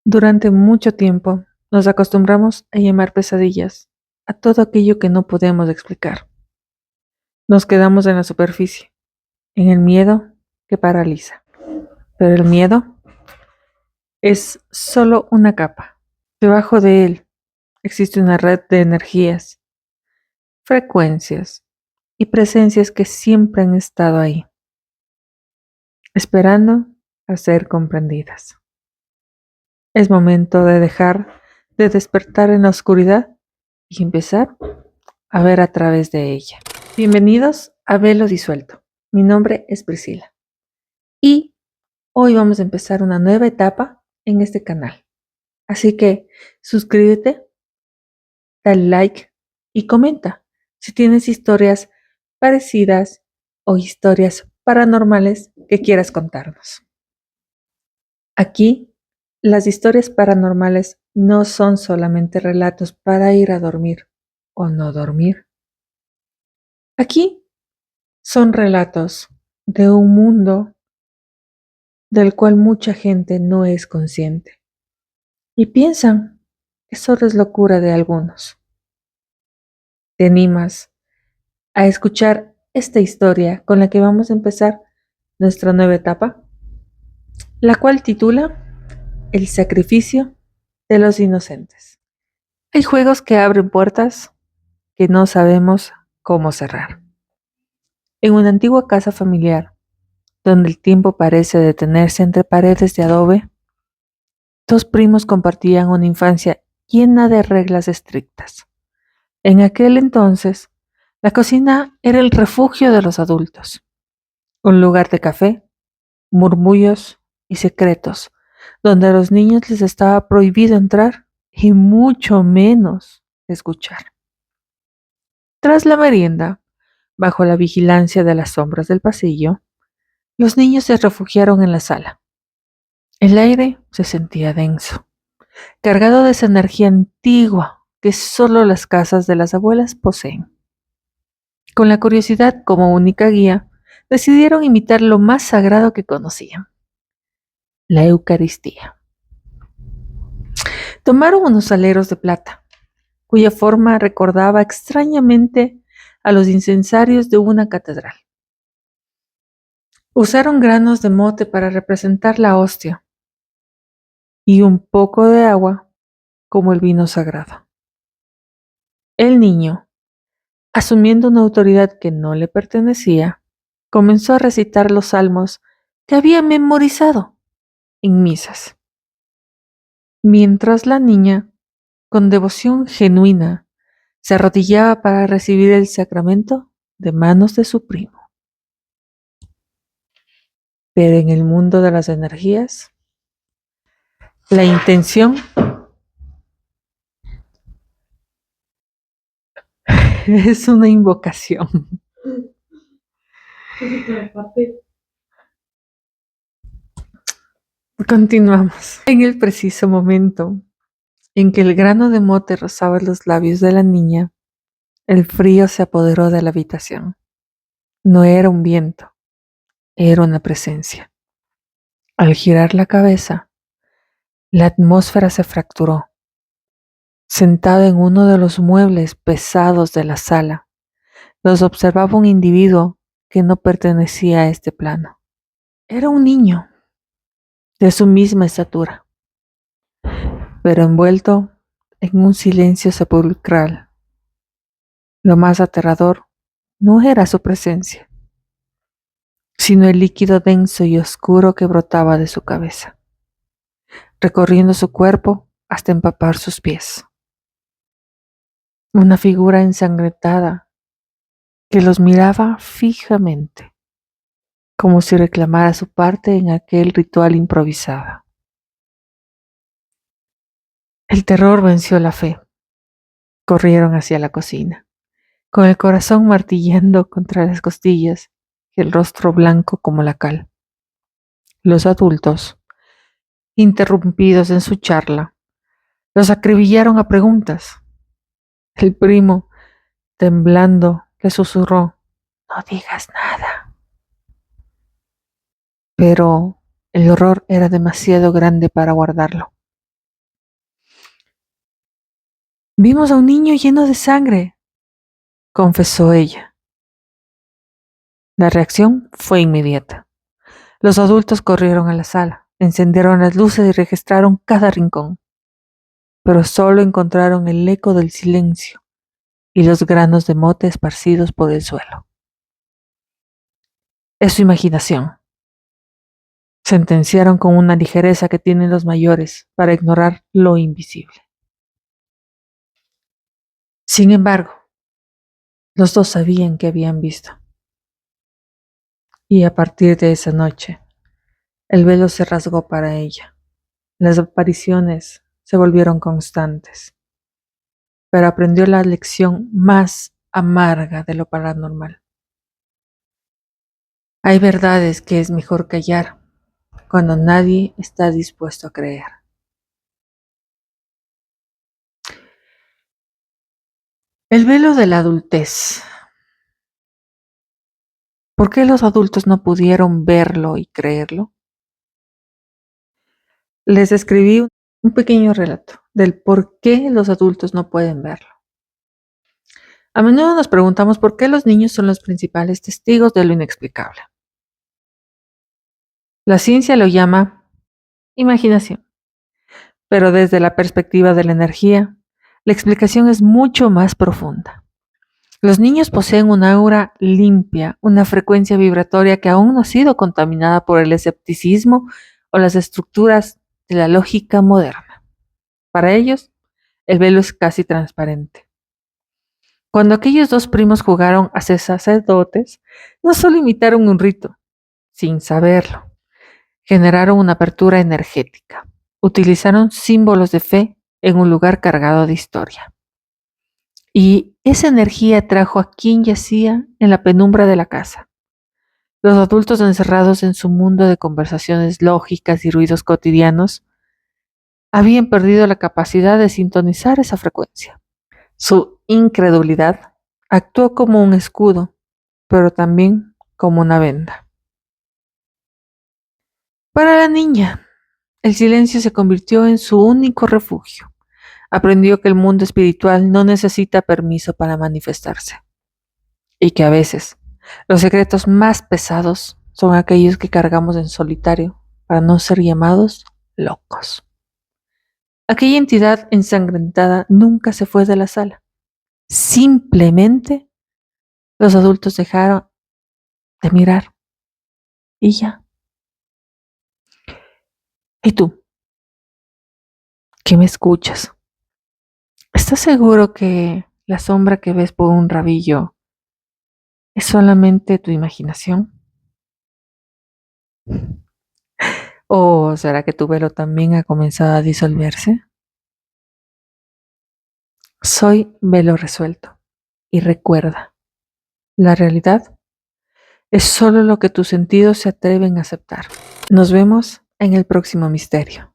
Durante mucho tiempo nos acostumbramos a llamar pesadillas a todo aquello que no podemos explicar. Nos quedamos en la superficie, en el miedo que paraliza. Pero el miedo es solo una capa. Debajo de él existe una red de energías, frecuencias y presencias que siempre han estado ahí, esperando a ser comprendidas. Es momento de dejar de despertar en la oscuridad y empezar a ver a través de ella. Bienvenidos a Velo Disuelto. Mi nombre es Priscila y hoy vamos a empezar una nueva etapa en este canal. Así que suscríbete, dale like y comenta si tienes historias parecidas o historias paranormales que quieras contarnos. Aquí, las historias paranormales no son solamente relatos para ir a dormir o no dormir. Aquí son relatos de un mundo del cual mucha gente no es consciente y piensan que solo es locura de algunos. ¿Te animas a escuchar esta historia con la que vamos a empezar nuestra nueva etapa? La cual titula El sacrificio de los inocentes. Hay juegos que abren puertas que no sabemos cómo cerrar. En una antigua casa familiar, donde el tiempo parece detenerse entre paredes de adobe, dos primos compartían una infancia llena de reglas estrictas. En aquel entonces, la cocina era el refugio de los adultos, un lugar de café, murmullos y secretos, donde a los niños les estaba prohibido entrar y mucho menos escuchar. Tras la merienda, bajo la vigilancia de las sombras del pasillo, los niños se refugiaron en la sala. El aire se sentía denso, cargado de esa energía antigua que solo las casas de las abuelas poseen. Con la curiosidad como única guía, decidieron imitar lo más sagrado que conocían, la Eucaristía. Tomaron unos aleros de plata, cuya forma recordaba extrañamente a los incensarios de una catedral. Usaron granos de mote para representar la hostia y un poco de agua como el vino sagrado. El niño, asumiendo una autoridad que no le pertenecía, comenzó a recitar los salmos que había memorizado en misas, mientras la niña, con devoción genuina, se arrodillaba para recibir el sacramento de manos de su primo. Pero en el mundo de las energías, la intención es una invocación. Continuamos. En el preciso momento en que el grano de mote rozaba los labios de la niña, el frío se apoderó de la habitación. No era un viento, era una presencia. Al girar la cabeza, la atmósfera se fracturó. Sentado en uno de los muebles pesados de la sala, los observaba un individuo que no pertenecía a este plano. Era un niño de su misma estatura, pero envuelto en un silencio sepulcral. Lo más aterrador no era su presencia, sino el líquido denso y oscuro que brotaba de su cabeza, recorriendo su cuerpo hasta empapar sus pies. Una figura ensangrentada que los miraba fijamente, como si reclamara su parte en aquel ritual improvisado. El terror venció la fe. Corrieron hacia la cocina, con el corazón martillando contra las costillas y el rostro blanco como la cal. Los adultos, interrumpidos en su charla, los acribillaron a preguntas. El primo, temblando, le susurró: "No digas nada". Pero el horror era demasiado grande para guardarlo. Vimos a un niño lleno de sangre, confesó ella. La reacción fue inmediata. Los adultos corrieron a la sala, encendieron las luces y registraron cada rincón, pero solo encontraron el eco del silencio y los granos de mote esparcidos por el suelo. Es su imaginación, sentenciaron con una ligereza que tienen los mayores para ignorar lo invisible. Sin embargo, los dos sabían que habían visto. Y a partir de esa noche, el velo se rasgó para ella. Las apariciones se volvieron constantes, pero aprendió la lección más amarga de lo paranormal. Hay verdades que es mejor callar cuando nadie está dispuesto a creer. El velo de la adultez. ¿Por qué los adultos no pudieron verlo y creerlo? Les escribí un pequeño relato del por qué los adultos no pueden verlo. A menudo nos preguntamos por qué los niños son los principales testigos de lo inexplicable. La ciencia lo llama imaginación, pero desde la perspectiva de la energía, la explicación es mucho más profunda. Los niños poseen una aura limpia, una frecuencia vibratoria que aún no ha sido contaminada por el escepticismo o las estructuras de la lógica moderna. Para ellos, el velo es casi transparente. Cuando aquellos dos primos jugaron a ser sacerdotes, no solo imitaron un rito, sin saberlo, generaron una apertura energética. Utilizaron símbolos de fe en un lugar cargado de historia. Y esa energía trajo a quien yacía en la penumbra de la casa. Los adultos encerrados en su mundo de conversaciones lógicas y ruidos cotidianos habían perdido la capacidad de sintonizar esa frecuencia. Su incredulidad actuó como un escudo, pero también como una venda. Para la niña, el silencio se convirtió en su único refugio. Aprendió que el mundo espiritual no necesita permiso para manifestarse y que a veces los secretos más pesados son aquellos que cargamos en solitario para no ser llamados locos. Aquella entidad ensangrentada nunca se fue de la sala. Simplemente los adultos dejaron de mirar y ya. ¿Y tú? ¿Qué me escuchas? ¿Estás seguro que la sombra que ves por un rabillo es solamente tu imaginación? ¿O será que tu velo también ha comenzado a disolverse? Soy velo resuelto. Y recuerda, la realidad es solo lo que tus sentidos se atreven a aceptar. Nos vemos en el próximo misterio.